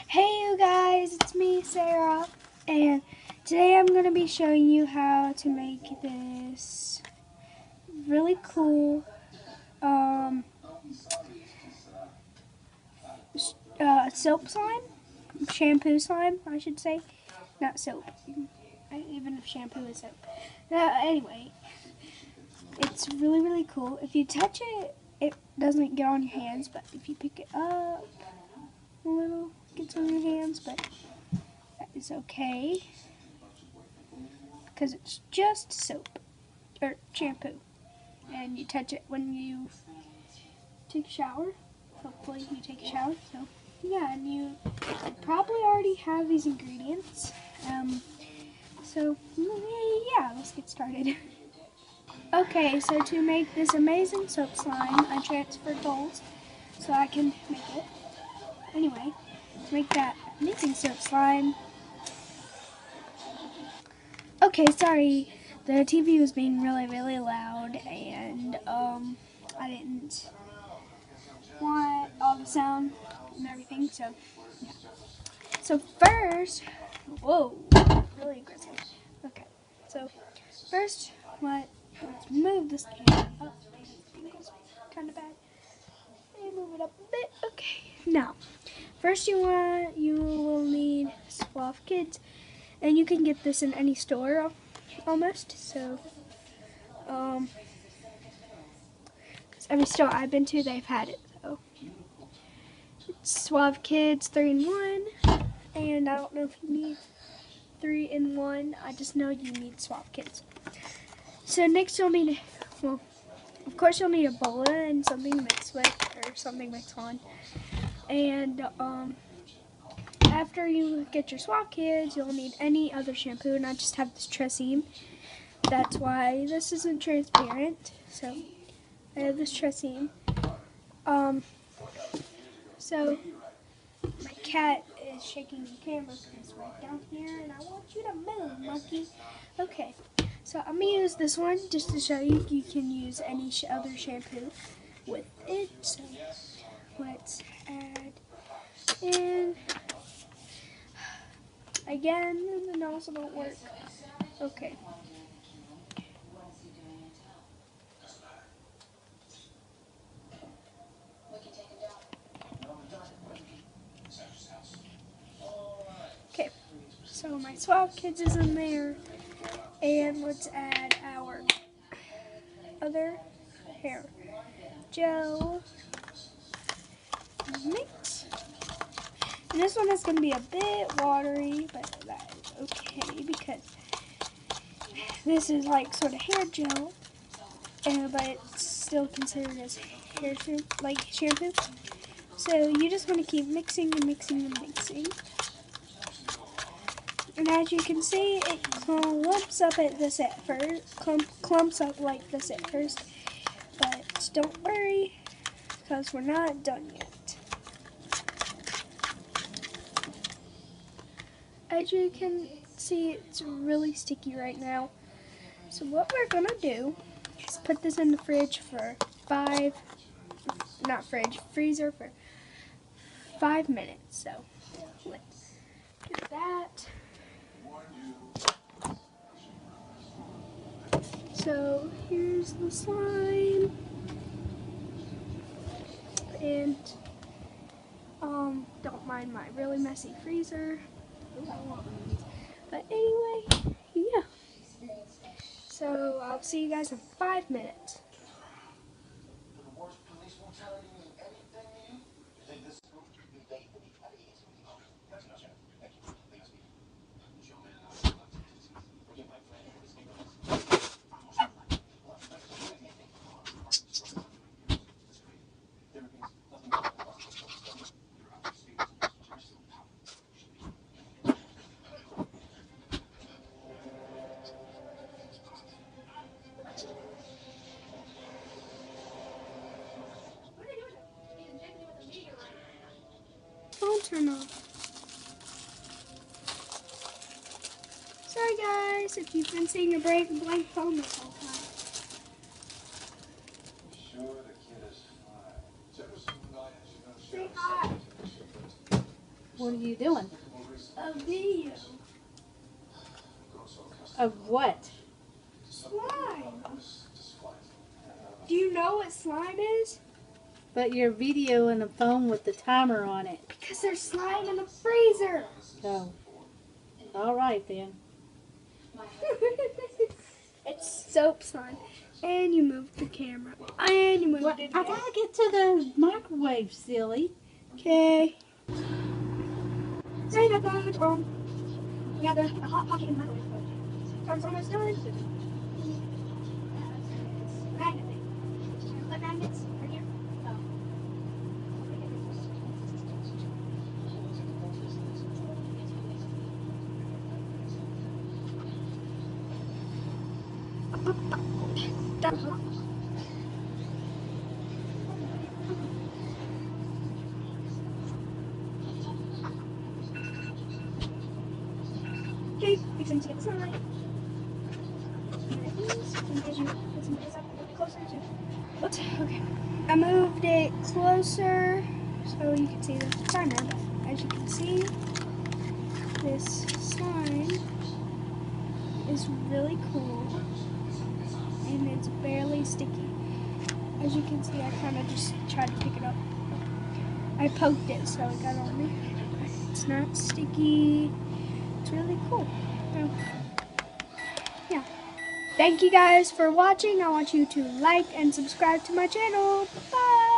Hey you guys, it's me, Sarah, and today I'm going to be showing you how to make this really cool soap slime, shampoo slime, I should say, not soap, even if shampoo is soap. Anyway, it's really cool. If you touch it, it doesn't get on your hands, but if you pick it up a little, it gets on your hands, but that is okay. Because it's just soap or shampoo, and you touch it when you take a shower. Hopefully you take a shower. So yeah, and you probably already have these ingredients. So yeah, let's get started. Okay, so to make this amazing soap slime, I transferred bowls so I can make it. Anyway, to make that amazing soap slime. Okay, sorry, the TV was being really loud, and I didn't want all the sound and everything, so yeah. So first, whoa, really aggressive. Okay, so first, let's move this camera up. It's kind of bad. Move it up a bit. Okay, now first you will need Suave Kids, and you can get this in any store almost. So because every store I've been to, they've had it. So it's Suave Kids 3-in-1, and I don't know if you need 3-in-1. I just know you need Suave Kids. So next you'll need, well, of course you'll need a bowl and something to mix with, or something to mix on. And after you get your Suave Kids, you'll need any other shampoo, and I just have this Tresemme. That's why this isn't transparent. So I have this Tresemme. So my cat is shaking the camera because right down here, and I want you to move, monkey. Okay, so I'm going to use this one just to show you can use any other shampoo with it. So let's add in. Again, the nozzle don't work. Okay. Okay, so my Suave Kids is in there, and let's add our other hair gel mix. And this one is going to be a bit watery, but that is okay because this is like sort of hair gel, but it's still considered as hair like shampoo. So you just want to keep mixing and mixing and mixing. And as you can see, it clumps up at this at first. Clumps up like this at first. But don't worry, because we're not done yet. As you can see, it's really sticky right now. So what we're gonna do is put this in the fridge for freezer for 5 minutes. So let's do that. So here's the slime, and don't mind my really messy freezer. But anyway, yeah. So I'll see you guys in 5 minutes. Phone turn off. Sorry guys if you've been seeing a blank phone this whole time. Sure, the kid is fine. Say hi. What are you doing? A video. Of what? Slime. Do you know what slime is? But you're videoing a phone with the timer on it. Because there's slime in the freezer. Oh. All right then. It's soap slime. And you move the camera. And you move Well, it I again. gotta get to the microwave, silly. Okay. Sorry about that. We have a hot pocket in the microwave. It's almost done. Magnet thing. Put magnets right here. Okay, we can see the slime. Oops, okay. I moved it closer so you can see the timer. But as you can see, this slime is really cool and it's barely sticky. As you can see, I kind of just tried to pick it up. I poked it so it got on me. It's not sticky. It's really cool. So, yeah. Thank you guys for watching. I want you to like and subscribe to my channel. Bye!